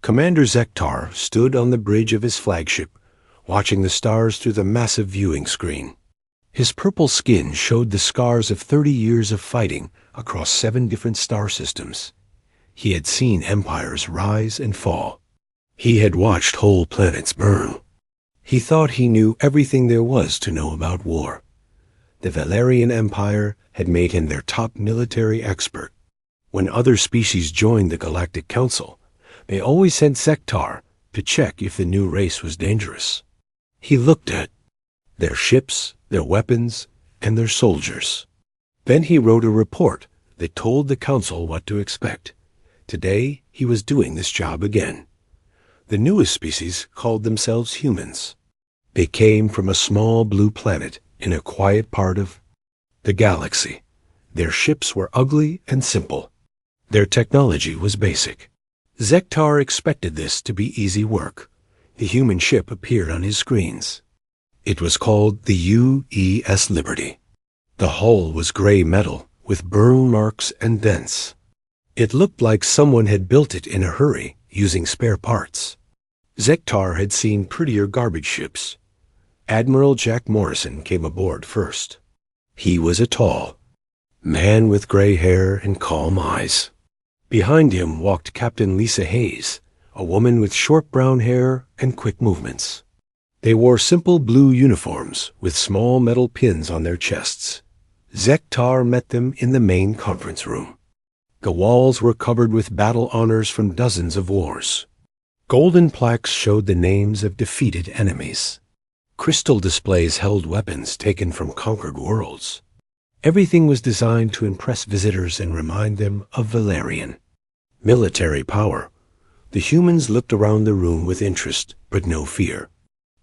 Commander Zektar stood on the bridge of his flagship, watching the stars through the massive viewing screen. His purple skin showed the scars of 30 years of fighting across 7 different star systems. He had seen empires rise and fall. He had watched whole planets burn. He thought he knew everything there was to know about war. The Valerian Empire had made him their top military expert. When other species joined the Galactic Council, they always sent Zektar to check if the new race was dangerous. He looked at their ships, their weapons, and their soldiers. Then he wrote a report that told the Council what to expect. Today, he was doing this job again. The newest species called themselves humans. They came from a small blue planet in a quiet part of the galaxy. Their ships were ugly and simple. Their technology was basic. Zektar expected this to be easy work. The human ship appeared on his screens. It was called the UES Liberty. The hull was gray metal with burn marks and dents. It looked like someone had built it in a hurry using spare parts. Zektar had seen prettier garbage ships. Admiral Jack Morrison came aboard first. He was a tall man with gray hair and calm eyes. Behind him walked Captain Lisa Hayes, a woman with short brown hair and quick movements. They wore simple blue uniforms with small metal pins on their chests. Zektar met them in the main conference room. The walls were covered with battle honors from dozens of wars. Golden plaques showed the names of defeated enemies. Crystal displays held weapons taken from conquered worlds. Everything was designed to impress visitors and remind them of Valerian military power. The humans looked around the room with interest, but no fear.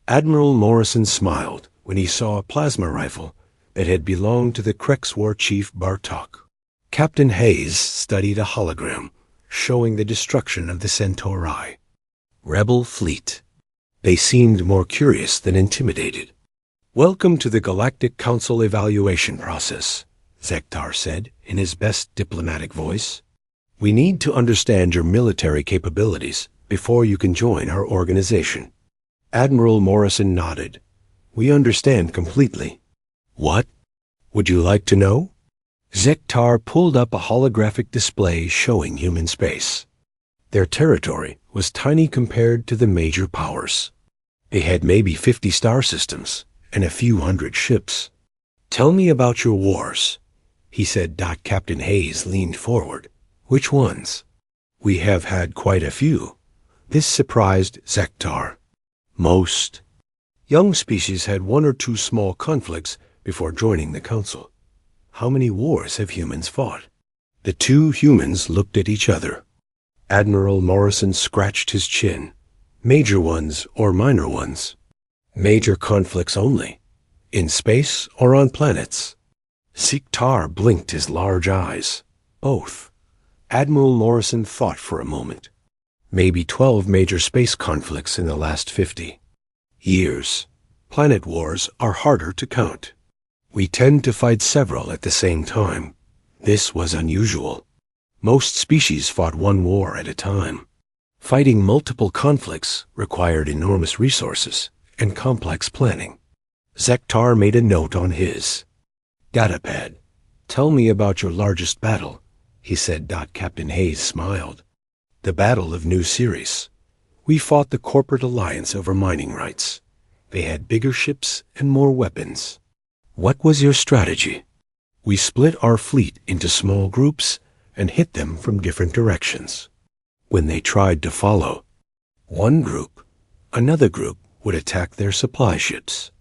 Admiral Morrison smiled when he saw a plasma rifle that had belonged to the Krex war chief Bartok. Captain Hayes studied a hologram showing the destruction of the Centauri rebel fleet. They seemed more curious than intimidated. "Welcome to the Galactic Council evaluation process," Zektar said in his best diplomatic voice. "We need to understand your military capabilities before you can join our organization." Admiral Morrison nodded. "We understand completely." "What would you like to know?" Zektar pulled up a holographic display showing human space. Their territory was tiny compared to the major powers. They had maybe 50 star systems and a few hundred ships. "Tell me about your wars," he said. Captain Hayes leaned forward. "Which ones?" "We have had quite a few." This surprised Zektar. Most young species had 1 or 2 small conflicts before joining the council. "How many wars have humans fought?" The 2 humans looked at each other. Admiral Morrison scratched his chin. "Major ones or minor ones?" "Major conflicts only. In space or on planets?" Zektar blinked his large eyes. "Both." Admiral Morrison thought for a moment. "Maybe 12 major space conflicts in the last 50 years. Planet wars are harder to count. We tend to fight several at the same time. This was unusual. Most species fought 1 war at a time. Fighting multiple conflicts required enormous resources and complex planning." Zektar made a note on his datapad. "Tell me about your largest battle," he said. Captain Hayes smiled. "The Battle of New Ceres. We fought the corporate alliance over mining rights. They had bigger ships and more weapons." "What was your strategy?" "We split our fleet into small groups and hit them from different directions. When they tried to follow one group, another group would attack their supply ships.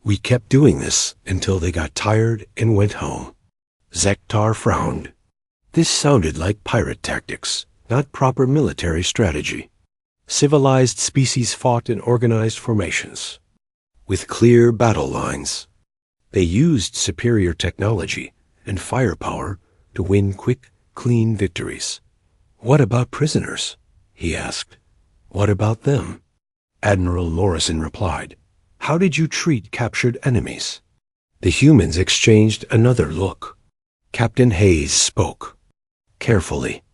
We kept doing this until they got tired and went home." Zektar frowned. This sounded like pirate tactics, not proper military strategy. Civilized species fought in organized formations, with clear battle lines. They used superior technology and firepower to win quick, clean victories. "What about prisoners?" he asked. "What about them?" Admiral Morrison replied. "How did you treat captured enemies?" The humans exchanged another look. Captain Hayes spoke carefully.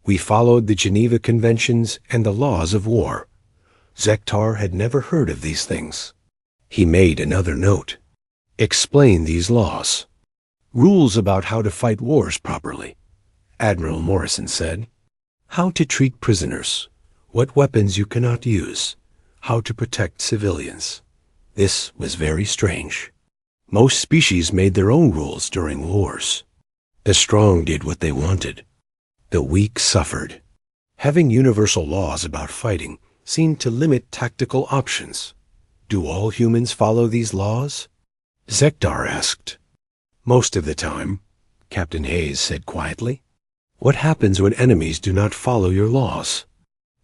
We followed the Geneva Conventions and the laws of war. Zektar had never heard of these things. He made another note. Explain these laws. Rules about how to fight wars properly, Admiral Morrison said. How to treat prisoners, what weapons you cannot use, how to protect civilians. This was very strange. Most species made their own rules during wars. The strong did what they wanted. The weak suffered. Having universal laws about fighting seemed to limit tactical options. Do all humans follow these laws? Zektar asked. Most of the time, Captain Hayes said quietly. What happens when enemies do not follow your laws?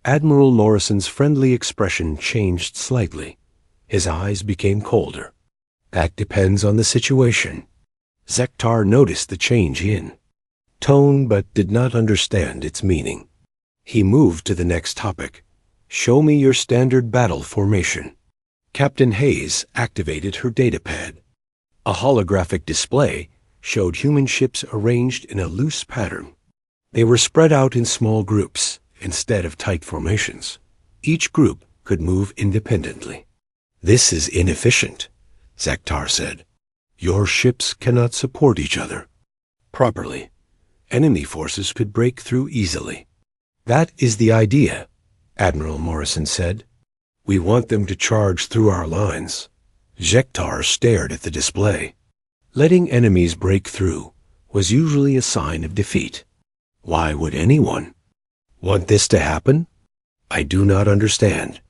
Admiral Morrison's friendly expression changed slightly. His eyes became colder. That depends on the situation. Zektar noticed the change in tone but did not understand its meaning. He moved to the next topic. Show me your standard battle formation. Captain Hayes activated her datapad. A holographic display showed human ships arranged in a loose pattern. They were spread out in small groups instead of tight formations. Each group could move independently. This is inefficient, Zektar said. Your ships cannot support each other properly. Enemy forces could break through easily. That is the idea, Admiral Morrison said. We want them to charge through our lines. Zektar stared at the display. Letting enemies break through was usually a sign of defeat. Why would anyone want this to happen? I do not understand.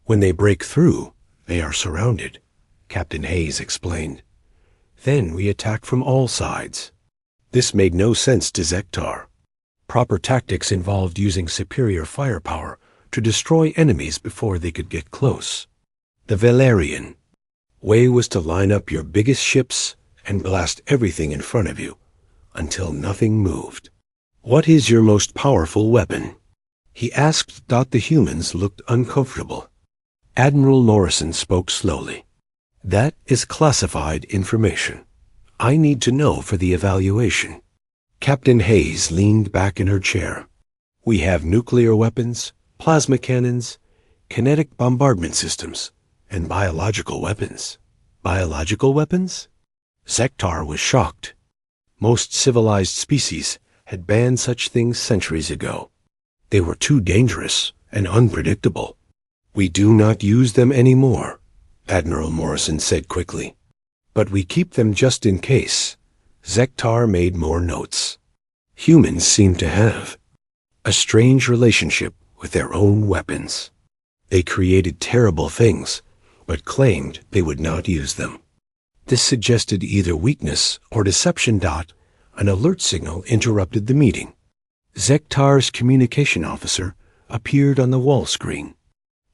When they break through, they are surrounded, Captain Hayes explained. Then we attack from all sides. This made no sense to Zektar. Proper tactics involved using superior firepower to destroy enemies before they could get close. The Valerian way was to line up your biggest ships and blast everything in front of you until nothing moved. What is your most powerful weapon? He asked. The humans looked uncomfortable. Admiral Morrison spoke slowly. That is classified information. I need to know for the evaluation. Captain Hayes leaned back in her chair. We have nuclear weapons, plasma cannons, kinetic bombardment systems, and biological weapons. Biological weapons? Zektar was shocked. Most civilized species had banned such things centuries ago. They were too dangerous and unpredictable. We do not use them anymore, Admiral Morrison said quickly. But we keep them just in case. Zektar made more notes. Humans seem to have a strange relationship with their own weapons. They created terrible things, but claimed they would not use them. This suggested either weakness or deception. An alert signal interrupted the meeting. Zektar's communication officer appeared on the wall screen.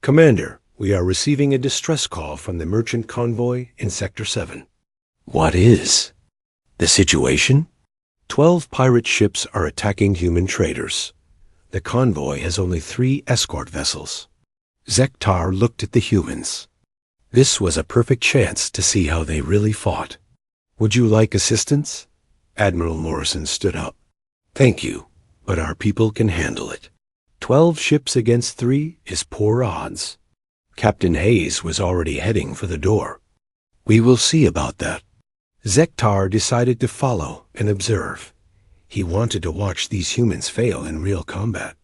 Commander, we are receiving a distress call from the merchant convoy in Sector 7. What is the situation? 12 pirate ships are attacking human traders. The convoy has only 3 escort vessels. Zektar looked at the humans. This was a perfect chance to see how they really fought. Would you like assistance? Admiral Morrison stood up. Thank you, but our people can handle it. 12 ships against 3 is poor odds. Captain Hayes was already heading for the door. We will see about that. Zektar decided to follow and observe. He wanted to watch these humans fail in real combat.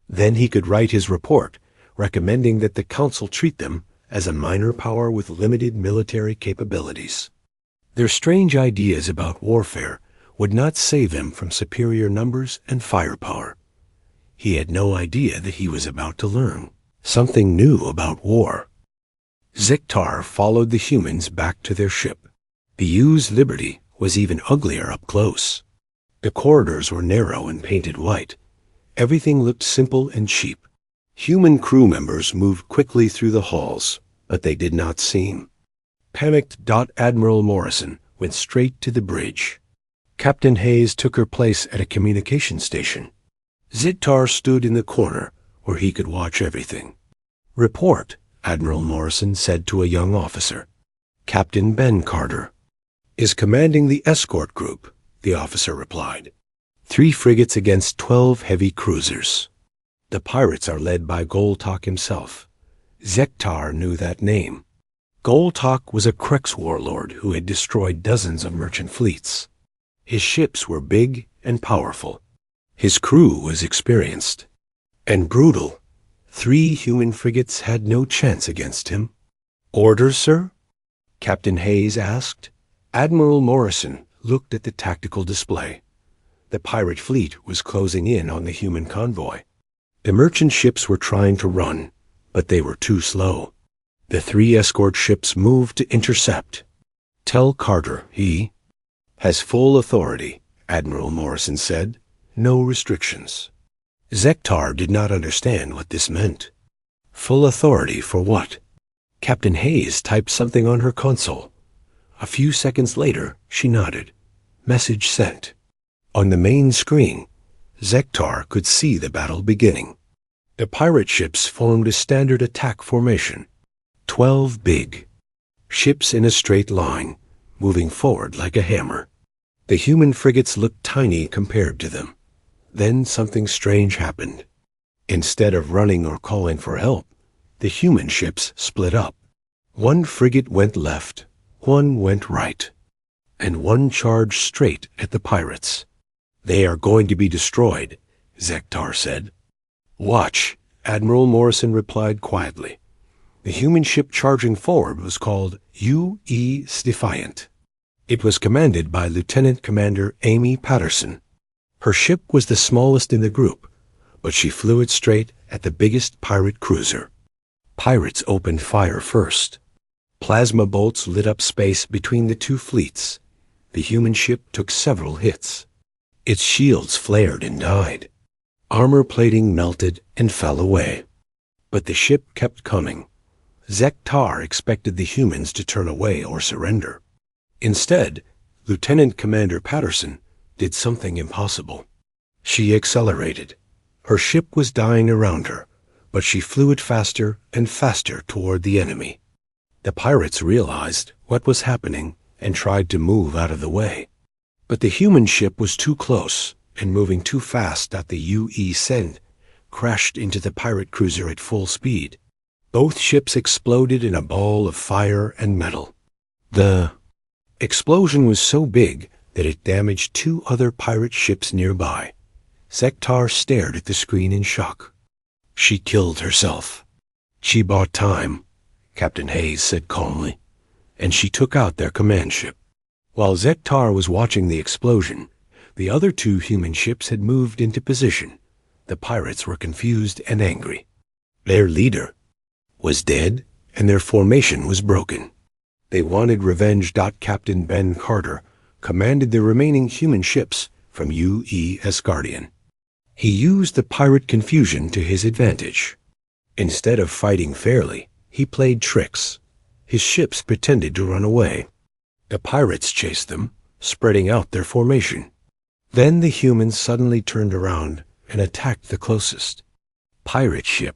Then he could write his report, recommending that the Council treat them as a minor power with limited military capabilities. Their strange ideas about warfare would not save him from superior numbers and firepower. He had no idea that he was about to learn something new about war. Zektar followed the humans back to their ship. The U's Liberty was even uglier up close. The corridors were narrow and painted white. Everything looked simple and cheap. Human crew members moved quickly through the halls, but they did not seem. Panicked. Admiral Morrison went straight to the bridge. Captain Hayes took her place at a communication station. Zektar stood in the corner where he could watch everything. Report, Admiral Morrison said to a young officer. Captain Ben Carter is commanding the escort group, the officer replied. 3 frigates against 12 heavy cruisers. The pirates are led by Goltok himself. Zektar knew that name. Goltok was a Krex warlord who had destroyed dozens of merchant fleets. His ships were big and powerful. His crew was experienced and brutal. 3 human frigates had no chance against him. "Orders, sir?" Captain Hayes asked. Admiral Morrison looked at the tactical display. The pirate fleet was closing in on the human convoy. The merchant ships were trying to run, but they were too slow. The 3 escort ships moved to intercept. "Tell Carter he has full authority," Admiral Morrison said. "No restrictions." Zektar did not understand what this meant. Full authority for what? Captain Hayes typed something on her console. A few seconds later, she nodded. Message sent. On the main screen, Zektar could see the battle beginning. The pirate ships formed a standard attack formation. 12 big ships in a straight line, moving forward like a hammer. The human frigates looked tiny compared to them. Then something strange happened. Instead of running or calling for help, the human ships split up. 1 frigate went left, 1 went right, and 1 charged straight at the pirates. "They are going to be destroyed," Zektar said. "Watch," Admiral Morrison replied quietly. The human ship charging forward was called U.E. Defiant. It was commanded by Lieutenant Commander Amy Patterson. Her ship was the smallest in the group, but she flew it straight at the biggest pirate cruiser. Pirates opened fire first. Plasma bolts lit up space between the 2 fleets. The human ship took several hits. Its shields flared and died. Armor plating melted and fell away. But the ship kept coming. Zektar expected the humans to turn away or surrender. Instead, Lieutenant Commander Patterson did something impossible. She accelerated. Her ship was dying around her, but she flew it faster and faster toward the enemy. The pirates realized what was happening and tried to move out of the way. But the human ship was too close and moving too fast that the UE Send crashed into the pirate cruiser at full speed. Both ships exploded in a ball of fire and metal. The explosion was so big that it damaged 2 other pirate ships nearby. Zektar stared at the screen in shock. She killed herself. "She bought time," Captain Hayes said calmly, and she took out their command ship. While Zektar was watching the explosion, the other 2 human ships had moved into position. The pirates were confused and angry. Their leader was dead, and their formation was broken. They wanted revenge. Captain Ben Carter commanded the remaining human ships from U.E.S. Guardian. He used the pirate confusion to his advantage. Instead of fighting fairly, he played tricks. His ships pretended to run away. The pirates chased them, spreading out their formation. Then the humans suddenly turned around and attacked the closest pirate ship.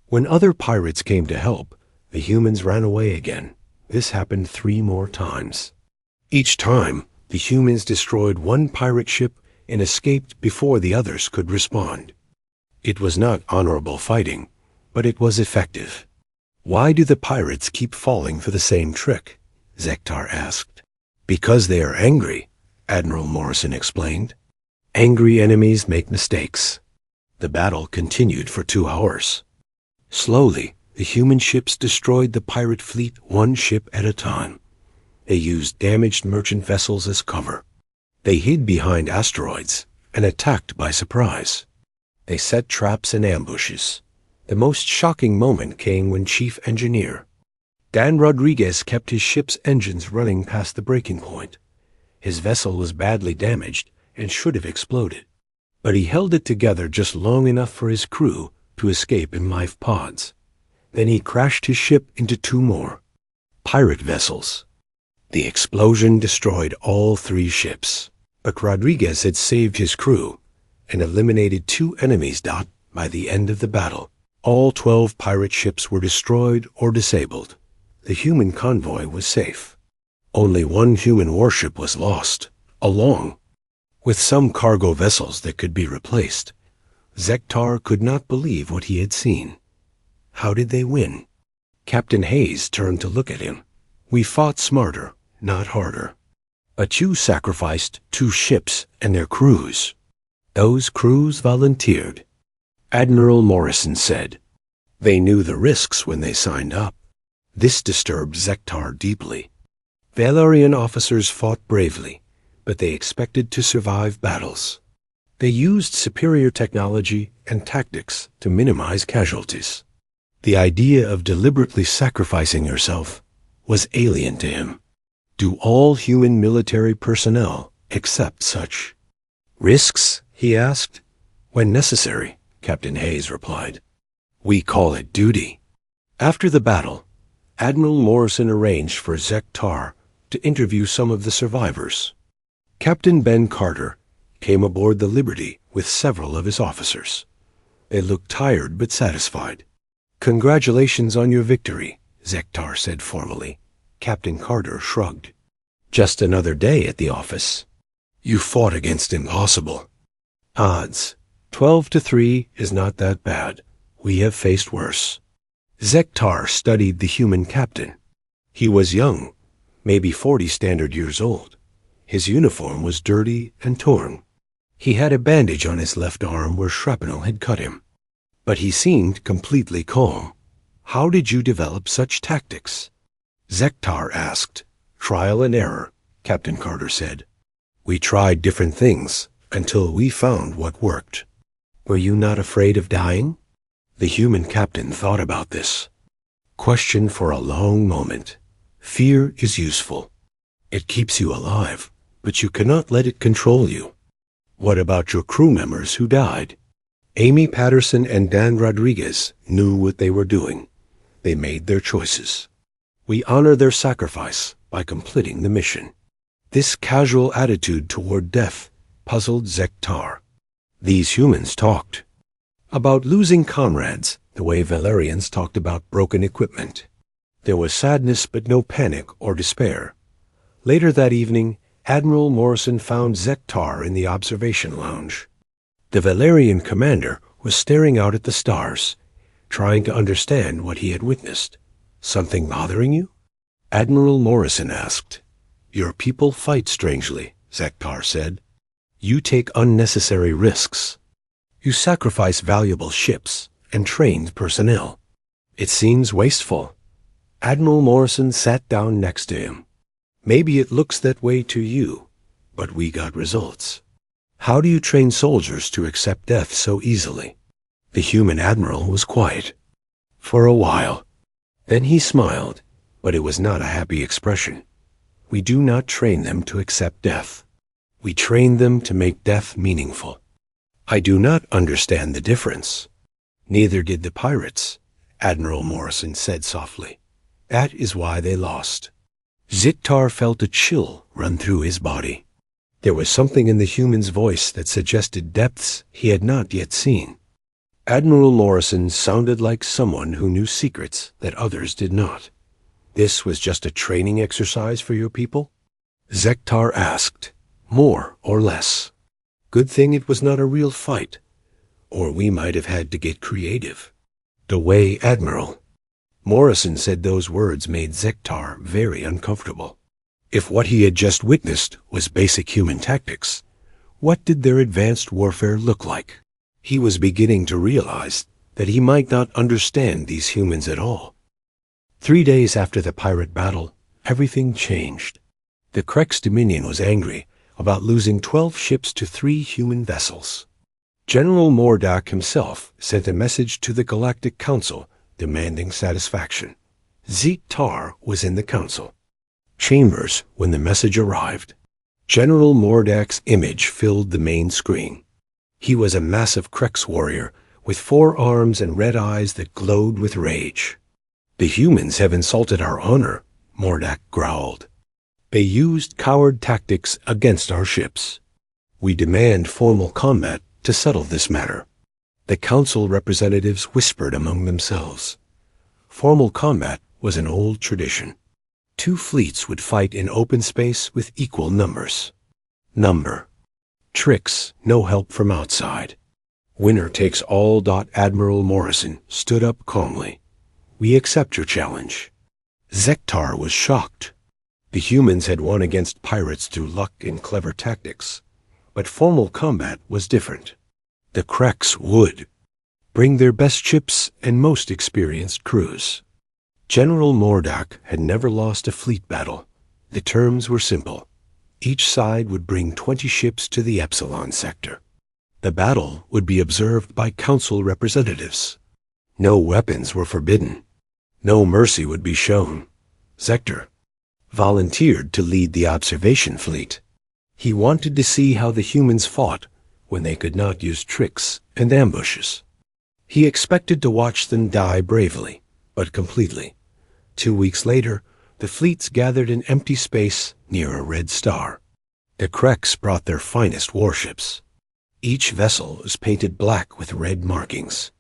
When other pirates came to help, the humans ran away again. This happened 3 more times. Each time, the humans destroyed 1 pirate ship and escaped before the others could respond. It was not honorable fighting, but it was effective. "Why do the pirates keep falling for the same trick?" Zektar asked. "Because they are angry," Admiral Morrison explained. "Angry enemies make mistakes." The battle continued for 2 hours. Slowly, the human ships destroyed the pirate fleet 1 ship at a time. They used damaged merchant vessels as cover. They hid behind asteroids and attacked by surprise. They set traps and ambushes. The most shocking moment came when Chief Engineer Dan Rodriguez kept his ship's engines running past the breaking point. His vessel was badly damaged and should have exploded, but he held it together just long enough for his crew to escape in life pods. Then he crashed his ship into 2 more pirate vessels. The explosion destroyed all 3 ships, but Rodriguez had saved his crew and eliminated 2 enemies. By the end of the battle, all 12 pirate ships were destroyed or disabled. The human convoy was safe. Only 1 human warship was lost, along with some cargo vessels that could be replaced. Zektar could not believe what he had seen. How did they win? Captain Hayes turned to look at him. We fought smarter, not harder. But you sacrificed 2 ships and their crews. Those crews volunteered. Admiral Morrison said. They knew the risks when they signed up. This disturbed Zektar deeply. Valerian officers fought bravely, but they expected to survive battles. They used superior technology and tactics to minimize casualties. The idea of deliberately sacrificing yourself was alien to him. Do all human military personnel accept such risks? He asked. When necessary, Captain Hayes replied. We call it duty. After the battle, Admiral Morrison arranged for Zektar to interview some of the survivors. Captain Ben Carter came aboard the Liberty with several of his officers. They looked tired but satisfied. Congratulations on your victory, Zektar said formally. Captain Carter shrugged. Just another day at the office. You fought against impossible. Odds, 12-3 is not that bad. We have faced worse. Zektar studied the human captain. He was young, maybe 40 standard years old. His uniform was dirty and torn. He had a bandage on his left arm where shrapnel had cut him. But he seemed completely calm. How did you develop such tactics? Zektar asked. Trial and error, Captain Carter said. We tried different things until we found what worked. Were you not afraid of dying? The human captain thought about this. Questioned for a long moment. Fear is useful. It keeps you alive, but you cannot let it control you. What about your crew members who died? Amy Patterson and Dan Rodriguez knew what they were doing. They made their choices. We honor their sacrifice by completing the mission. This casual attitude toward death puzzled Zektar. These humans talked about losing comrades the way Valerians talked about broken equipment. There was sadness but no panic or despair. Later that evening, Admiral Morrison found Zektar in the observation lounge. The Valerian commander was staring out at the stars, trying to understand what he had witnessed. Something bothering you? Admiral Morrison asked. Your people fight strangely, Zektar said. You take unnecessary risks. You sacrifice valuable ships and trained personnel. It seems wasteful. Admiral Morrison sat down next to him. Maybe it looks that way to you, but we got results. How do you train soldiers to accept death so easily? The human admiral was quiet. For a while. Then he smiled, but it was not a happy expression. We do not train them to accept death. We train them to make death meaningful. I do not understand the difference. Neither did the pirates, Admiral Morrison said softly. That is why they lost. Zektar felt a chill run through his body. There was something in the human's voice that suggested depths he had not yet seen. Admiral Morrison sounded like someone who knew secrets that others did not. This was just a training exercise for your people? Zektar asked, more or less. Good thing it was not a real fight, or we might have had to get creative. The way, Admiral. Morrison said those words made Zektar very uncomfortable. If what he had just witnessed was basic human tactics, what did their advanced warfare look like? He was beginning to realize that he might not understand these humans at all. 3 days after the pirate battle, everything changed. The Krex Dominion was angry about losing 12 ships to 3 human vessels. General Mordak himself sent a message to the Galactic Council demanding satisfaction. Zektar was in the council chambers when the message arrived. General Mordak's image filled the main screen. He was a massive Krex warrior with 4 arms and red eyes that glowed with rage. The humans have insulted our honor, Mordak growled. They used coward tactics against our ships. We demand formal combat to settle this matter. The council representatives whispered among themselves. Formal combat was an old tradition. 2 fleets would fight in open space with equal numbers. Number. Tricks, no help from outside. Winner takes all. Admiral Morrison stood up calmly. We accept your challenge. Zektar was shocked. The humans had won against pirates through luck and clever tactics, but formal combat was different. The Kreks would bring their best ships and most experienced crews. General Mordak had never lost a fleet battle. The terms were simple. Each side would bring 20 ships to the Epsilon sector. The battle would be observed by council representatives. No weapons were forbidden. No mercy would be shown. Zektar volunteered to lead the observation fleet. He wanted to see how the humans fought when they could not use tricks and ambushes. He expected to watch them die bravely, but completely. 2 weeks later, the fleets gathered in empty space near a red star. The Kreks brought their finest warships. Each vessel was painted black with red markings.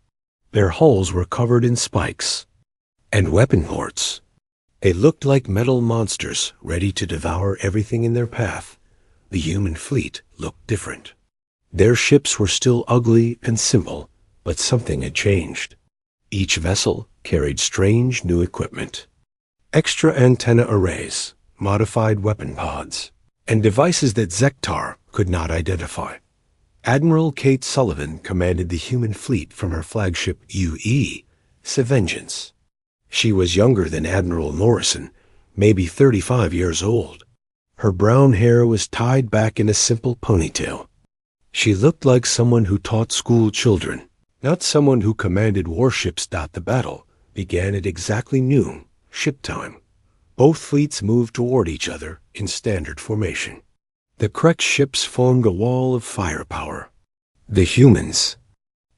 Their hulls were covered in spikes and weapon ports. They looked like metal monsters ready to devour everything in their path. The human fleet looked different. Their ships were still ugly and simple, but something had changed. Each vessel carried strange new equipment. Extra antenna arrays, modified weapon pods, and devices that Zektar could not identify. Admiral Kate Sullivan commanded the human fleet from her flagship UE, Vengeance. She was younger than Admiral Morrison, maybe 35 years old. Her brown hair was tied back in a simple ponytail. She looked like someone who taught school children, not someone who commanded warships. The battle began at exactly noon, ship time. Both fleets moved toward each other in standard formation. The Krek ships formed a wall of firepower. The humans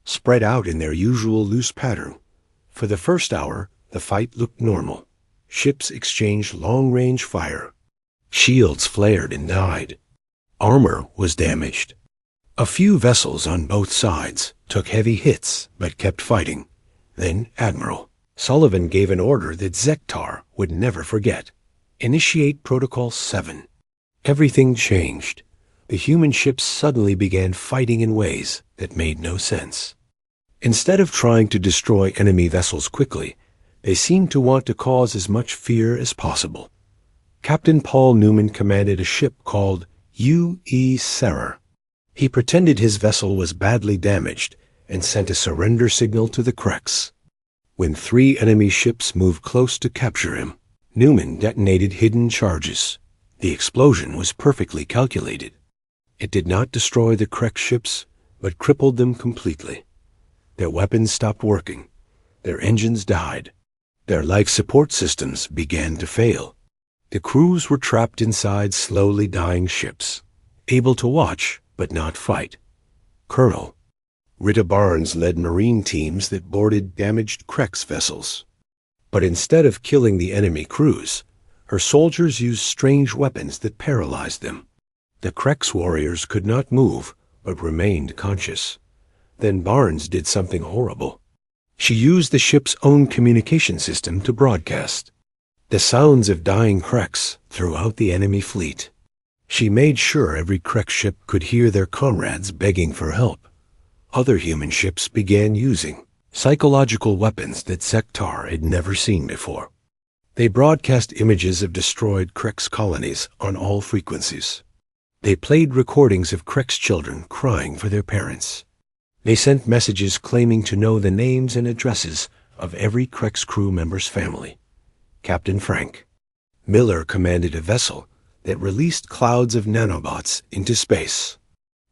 spread out in their usual loose pattern. For the first hour, the fight looked normal. Ships exchanged long-range fire. Shields flared and died. Armor was damaged. A few vessels on both sides took heavy hits but kept fighting. Then Admiral Sullivan gave an order that Zektar would never forget. Initiate Protocol 7. Everything changed. The human ships suddenly began fighting in ways that made no sense. Instead of trying to destroy enemy vessels quickly, they seemed to want to cause as much fear as possible. Captain Paul Newman commanded a ship called U.E. Serrer. He pretended his vessel was badly damaged and sent a surrender signal to the Kreks. When 3 enemy ships moved close to capture him, Newman detonated hidden charges. The explosion was perfectly calculated. It did not destroy the Krek ships, but crippled them completely. Their weapons stopped working. Their engines died. Their life support systems began to fail. The crews were trapped inside slowly dying ships, able to watch but not fight. Colonel Rita Barnes led Marine teams that boarded damaged Kreks vessels. But instead of killing the enemy crews, her soldiers used strange weapons that paralyzed them. The Kreks warriors could not move but remained conscious. Then Barnes did something horrible. She used the ship's own communication system to broadcast the sounds of dying Kreks throughout the enemy fleet. She made sure every Krek ship could hear their comrades begging for help. Other human ships began using psychological weapons that Zektar had never seen before. They broadcast images of destroyed Kreks colonies on all frequencies. They played recordings of Kreks children crying for their parents. They sent messages claiming to know the names and addresses of every Kreks crew member's family. Captain Frank Miller commanded a vessel that released clouds of nanobots into space.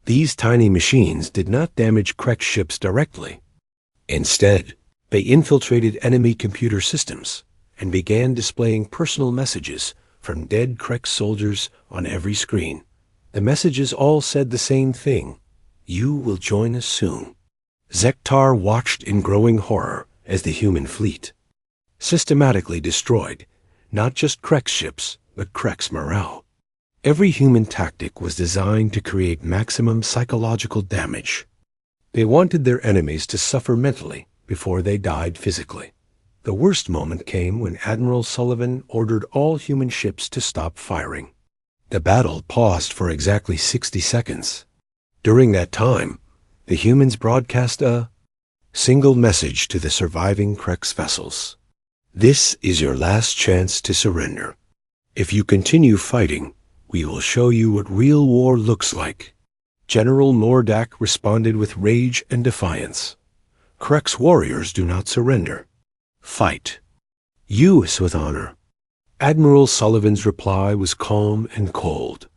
These tiny machines did not damage Krek ships directly. Instead, they infiltrated enemy computer systems and began displaying personal messages from dead Krek soldiers on every screen. The messages all said the same thing: "You will join us soon." Zektar watched in growing horror as the human fleet systematically destroyed not just Krek ships, but Krek's morale. Every human tactic was designed to create maximum psychological damage. They wanted their enemies to suffer mentally before they died physically. The worst moment came when Admiral Sullivan ordered all human ships to stop firing. The battle paused for exactly 60 seconds. During that time, the humans broadcast a single message to the surviving Krex vessels. This is your last chance to surrender. If you continue fighting, we will show you what real war looks like. General Mordak responded with rage and defiance. Krex warriors do not surrender. Fight. Use with honor. Admiral Sullivan's reply was calm and cold.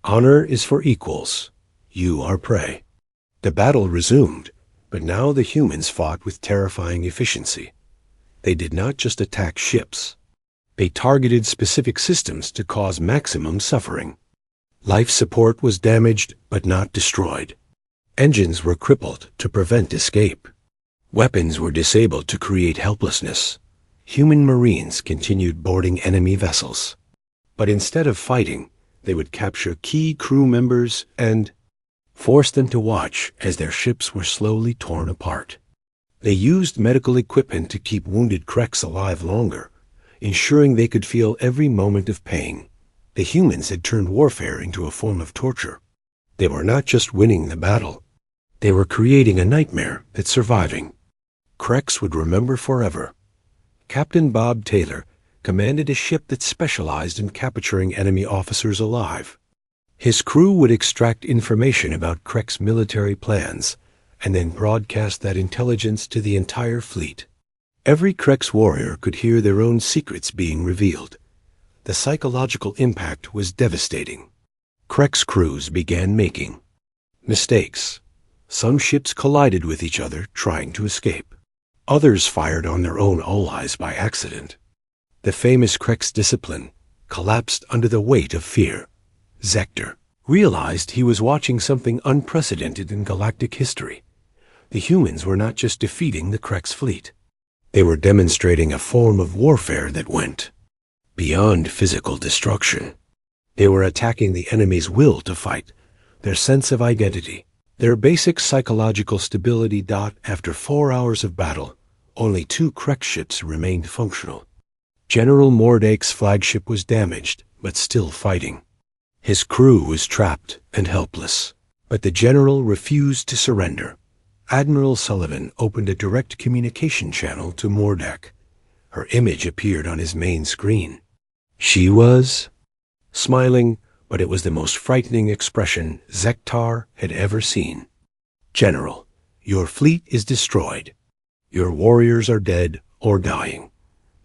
Honor is for equals. You are prey. The battle resumed, but now the humans fought with terrifying efficiency. They did not just attack ships. They targeted specific systems to cause maximum suffering. Life support was damaged but not destroyed. Engines were crippled to prevent escape. Weapons were disabled to create helplessness. Human Marines continued boarding enemy vessels. But instead of fighting, they would capture key crew members and force them to watch as their ships were slowly torn apart. They used medical equipment to keep wounded Krex alive longer, ensuring they could feel every moment of pain. The humans had turned warfare into a form of torture. They were not just winning the battle. They were creating a nightmare that surviving Krex would remember forever. Captain Bob Taylor commanded a ship that specialized in capturing enemy officers alive. His crew would extract information about Krex military plans and then broadcast that intelligence to the entire fleet. Every Krex warrior could hear their own secrets being revealed. The psychological impact was devastating. Krex crews began making mistakes. Some ships collided with each other trying to escape. Others fired on their own allies by accident. The famous Krex discipline collapsed under the weight of fear. Zector realized he was watching something unprecedented in galactic history. The humans were not just defeating the Krex fleet. They were demonstrating a form of warfare that went beyond physical destruction. They were attacking the enemy's will to fight, their sense of identity, their basic psychological stability. After 4 hours of battle, only 2 Krex ships remained functional. General Mordak's flagship was damaged, but still fighting. His crew was trapped and helpless, but the general refused to surrender. Admiral Sullivan opened a direct communication channel to Mordak. Her image appeared on his main screen. She was smiling, but it was the most frightening expression Zector had ever seen. General, your fleet is destroyed. Your warriors are dead or dying.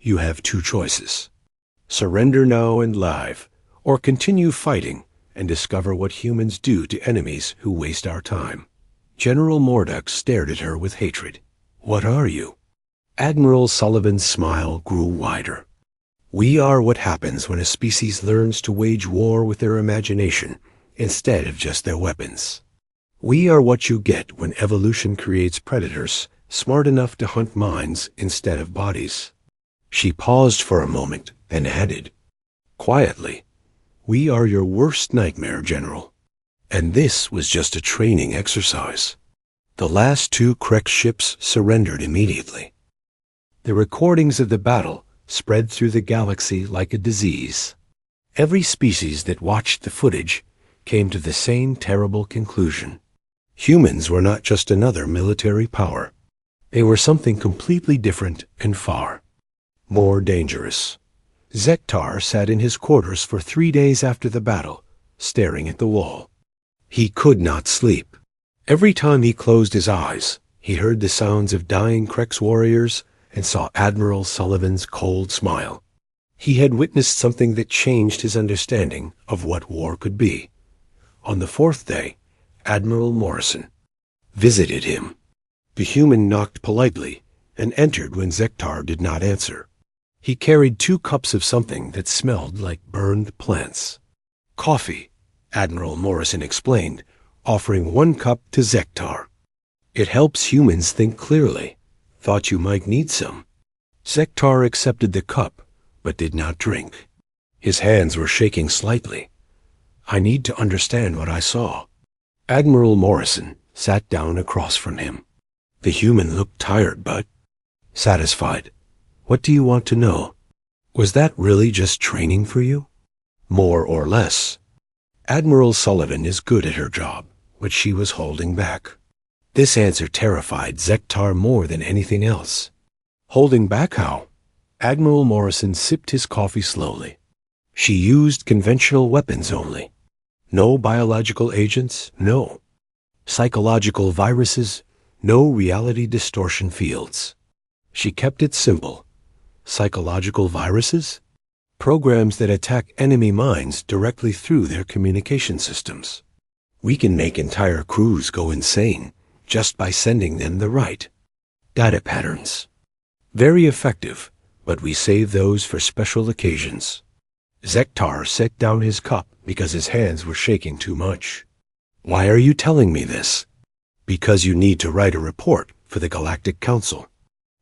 You have 2 choices. Surrender now and live, or continue fighting and discover what humans do to enemies who waste our time. General Mordak stared at her with hatred. What are you? Admiral Sullivan's smile grew wider. We are what happens when a species learns to wage war with their imagination instead of just their weapons. We are what you get when evolution creates predators smart enough to hunt minds instead of bodies. She paused for a moment, then added, quietly, we are your worst nightmare, General. And this was just a training exercise. The last 2 Krex ships surrendered immediately. The recordings of the battle spread through the galaxy like a disease. Every species that watched the footage came to the same terrible conclusion. Humans were not just another military power. They were something completely different and far more dangerous. Zector sat in his quarters for 3 days after the battle, staring at the wall. He could not sleep. Every time he closed his eyes, he heard the sounds of dying Krex warriors and saw Admiral Sullivan's cold smile. He had witnessed something that changed his understanding of what war could be. On the 4th day, Admiral Morrison visited him. The human knocked politely and entered when Zector did not answer. He carried 2 cups of something that smelled like burned plants. Coffee, Admiral Morrison explained, offering 1 cup to Zector. It helps humans think clearly. Thought you might need some. Zector accepted the cup, but did not drink. His hands were shaking slightly. I need to understand what I saw. Admiral Morrison sat down across from him. The human looked tired but satisfied. What do you want to know? Was that really just training for you? More or less. Admiral Sullivan is good at her job. what she was holding back. This answer terrified Zektar more than anything else. Holding back how? Admiral Morrison sipped his coffee slowly. She used conventional weapons only. No biological agents, no. Psychological viruses, no reality distortion fields. She kept it simple. Psychological viruses? Programs that attack enemy minds directly through their communication systems. We can make entire crews go insane just by sending them the right data patterns. Very effective, but we save those for special occasions. Zektar set down his cup because his hands were shaking too much. Why are you telling me this? Because you need to write a report for the Galactic Council.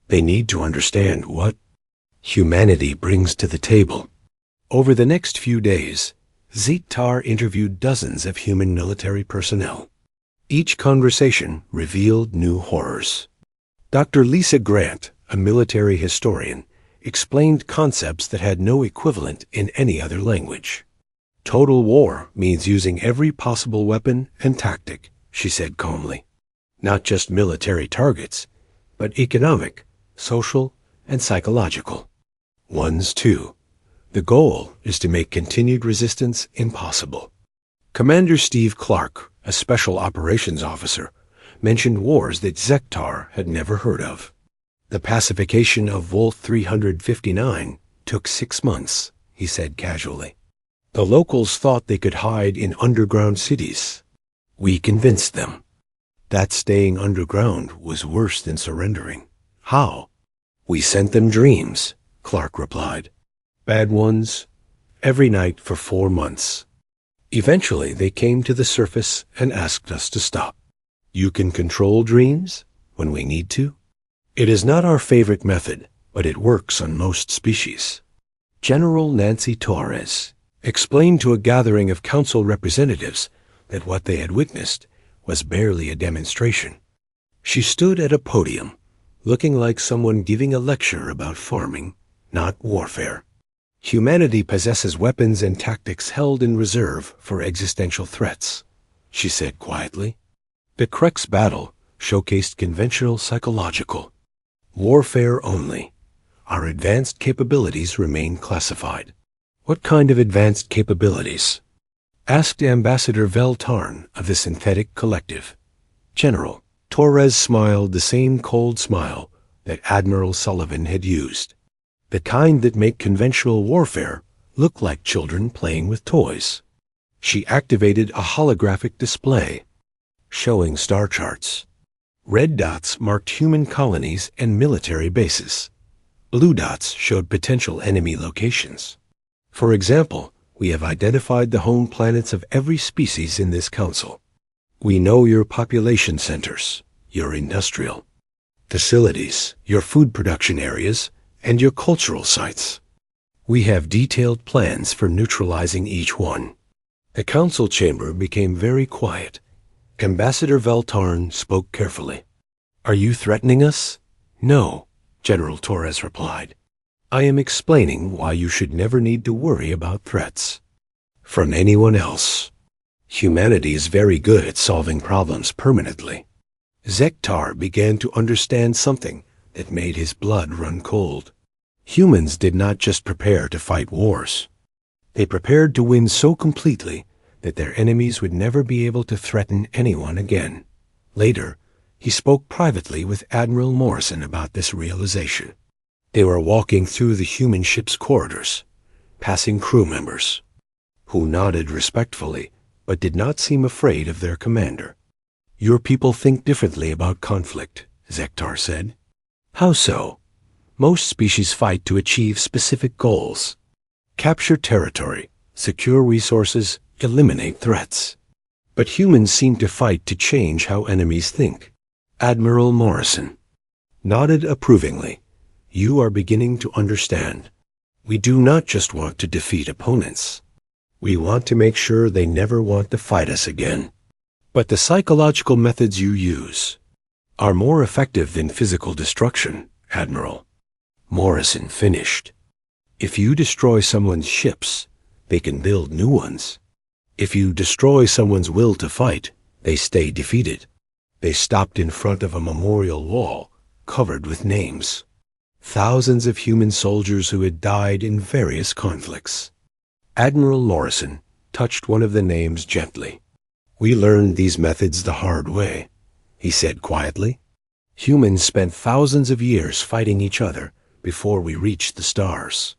They need to understand what humanity brings to the table. Over the next few days, Zektar interviewed dozens of human military personnel. Each conversation revealed new horrors. Dr. Lisa Grant, a military historian, explained concepts that had no equivalent in any other language. Total war means using every possible weapon and tactic, she said calmly. Not just military targets, but economic, social, and psychological ones too. The goal is to make continued resistance impossible. Commander Steve Clark, a special operations officer, mentioned wars that Zektar had never heard of. The pacification of Volt 359 took 6 months, he said casually. The locals thought they could hide in underground cities. We convinced them. That staying underground was worse than surrendering. How? We sent them dreams, Clark replied. Bad ones, every night for 4 months. Eventually they came to the surface and asked us to stop. You can control dreams when we need to? It is not our favorite method, but it works on most species. General Nancy Torres explained to a gathering of council representatives that what they had witnessed was barely a demonstration. She stood at a podium, looking like someone giving a lecture about farming, not warfare. Humanity possesses weapons and tactics held in reserve for existential threats, she said quietly. The Krex battle showcased conventional psychological warfare only. Our advanced capabilities remain classified. What kind of advanced capabilities? Asked Ambassador Veltarn of the Synthetic Collective. General, Torres smiled the same cold smile that Admiral Sullivan had used. The kind that make conventional warfare look like children playing with toys. She activated a holographic display, showing star charts. Red dots marked human colonies and military bases. Blue dots showed potential enemy locations. For example, we have identified the home planets of every species in this council. We know your population centers, your industrial facilities, your food production areas, and your cultural sites. We have detailed plans for neutralizing each one. The council chamber became very quiet. Ambassador Veltarn spoke carefully. Are you threatening us? No, General Torres replied. I am explaining why you should never need to worry about threats from anyone else. Humanity is very good at solving problems permanently. Zektar began to understand something that made his blood run cold. Humans did not just prepare to fight wars. They prepared to win so completely that their enemies would never be able to threaten anyone again. Later, he spoke privately with Admiral Morrison about this realization. They were walking through the human ship's corridors, passing crew members, who nodded respectfully but did not seem afraid of their commander. Your people think differently about conflict, Zektar said. How so? Most species fight to achieve specific goals. Capture territory, secure resources, eliminate threats. But humans seem to fight to change how enemies think. Admiral Morrison nodded approvingly. You are beginning to understand. We do not just want to defeat opponents. We want to make sure they never want to fight us again. But the psychological methods you use are more effective than physical destruction, Admiral. Morrison finished. If you destroy someone's ships, they can build new ones. If you destroy someone's will to fight, They stayed defeated. They stopped in front of a memorial wall covered with names. Thousands of human soldiers who had died in various conflicts. Admiral Lorison touched one of the names gently. "We learned these methods the hard way," he said quietly. "Humans spent thousands of years fighting each other before we reached the stars.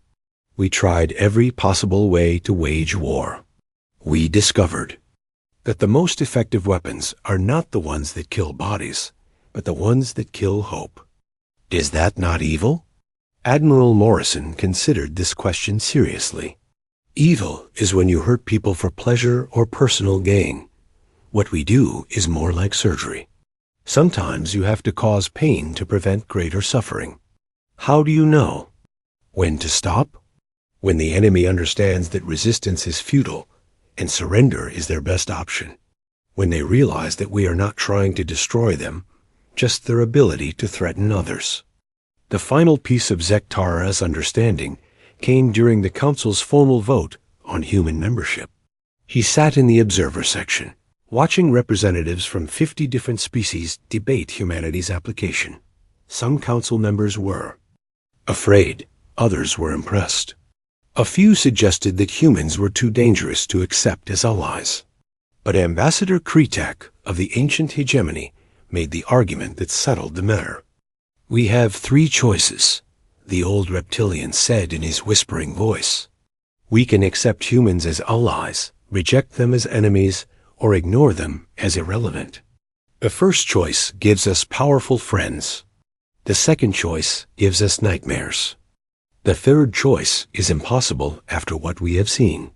We tried every possible way to wage war. We discovered that the most effective weapons are not the ones that kill bodies, but the ones that kill hope. Is that not evil?" Admiral Lorison considered this question seriously. "Evil is when you hurt people for pleasure or personal gain. What we do is more like surgery. Sometimes you have to cause pain to prevent greater suffering. How do you know when to stop? When the enemy understands that resistance is futile and surrender is their best option. When they realize that we are not trying to destroy them, just their ability to threaten others." The final piece of Zektara's understanding came during the Council's formal vote on human membership. He sat in the observer section, watching representatives from 50 different species debate humanity's application. Some Council members were afraid, others were impressed. A few suggested that humans were too dangerous to accept as allies. But Ambassador Kretak of the ancient hegemony made the argument that settled the matter. "We have 3 choices," the old reptilian said in his whispering voice. "We can accept humans as allies, reject them as enemies, or ignore them as irrelevant. The first choice gives us powerful friends. The second choice gives us nightmares. The third choice is impossible after what we have seen."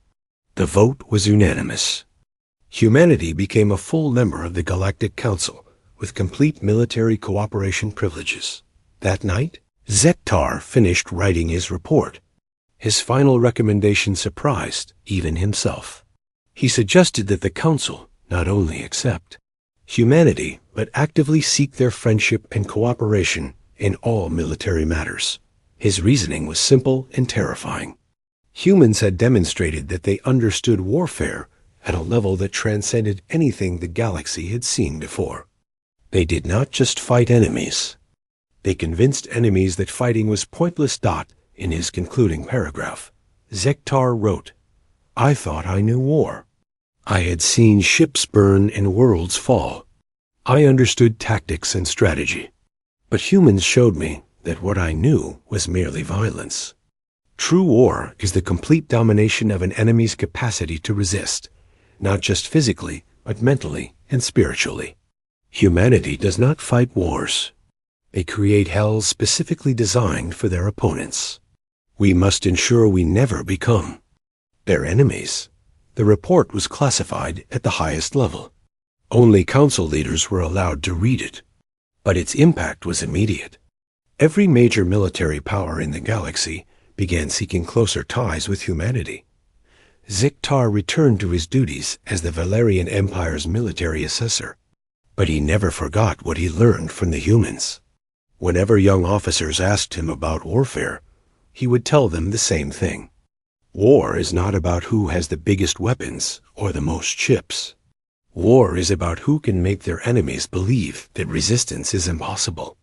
The vote was unanimous. Humanity became a full member of the Galactic Council with complete military cooperation privileges. That night, Zektar finished writing his report. His final recommendation surprised even himself. He suggested that the Council not only accept humanity, but actively seek their friendship and cooperation in all military matters. His reasoning was simple and terrifying. Humans had demonstrated that they understood warfare at a level that transcended anything the galaxy had seen before. They did not just fight enemies. They convinced enemies that fighting was pointless. In his concluding paragraph, Zektar wrote, "I thought I knew war. I had seen ships burn and worlds fall. I understood tactics and strategy. But humans showed me that what I knew was merely violence. True war is the complete domination of an enemy's capacity to resist, not just physically, but mentally and spiritually. Humanity does not fight wars. They create hells specifically designed for their opponents. We must ensure we never become their enemies." The report was classified at the highest level. Only Council leaders were allowed to read it. But its impact was immediate. Every major military power in the galaxy began seeking closer ties with humanity. Zektar returned to his duties as the Valerian Empire's military assessor. But he never forgot what he learned from the humans. Whenever young officers asked him about warfare, he would tell them the same thing. War is not about who has the biggest weapons or the most ships. War is about who can make their enemies believe that resistance is impossible.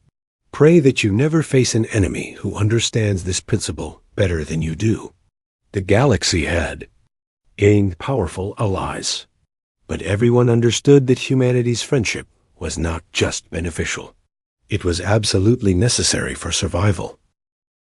Pray that you never face an enemy who understands this principle better than you do. The galaxy had gained powerful allies, but everyone understood that humanity's friendship was not just beneficial. It was absolutely necessary for survival.